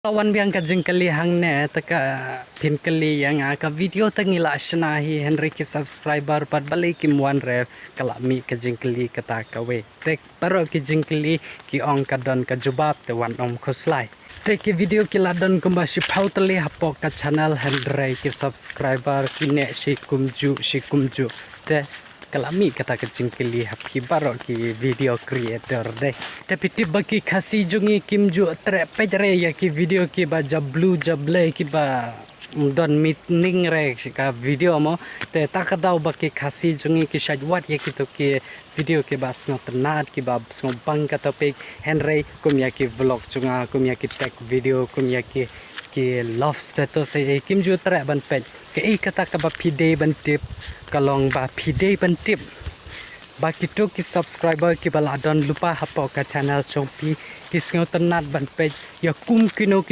Kawan biang ka jengkali hang ne taka pinkali yang ka video tangila shnahi Henry ki subscriber pat balik ki muan re kala mi ka jengkali kata kawe tek paro ki jengkali ki ong ka don ka jubab te wan om khoslai tek ki video ki ladon kumba shi pautali hapok ka channel Henry ki subscriber ki ne shi kumju te kalami kata kecing kili happy baro ki video creator deh tapi tiba ki kasi jungi kimju tre pejre ya ki video ki ba jablu jable ki ba don meeting re ka video mo te takadau ba ki kasi jungi ki shajwat ya ki to ki video ki ba snot nat ki ba snot bang ka topik Henry kum ya ki vlog chunga kum ya ki tech video kum ya ki love status e kimju tre ban pej ke kata ka ba pide ban tip kalong ba pide ban tip ba kitu ki subscriber ki baladon lupa hapo ka channel chompi ki sngot nat ban pej ya kum kino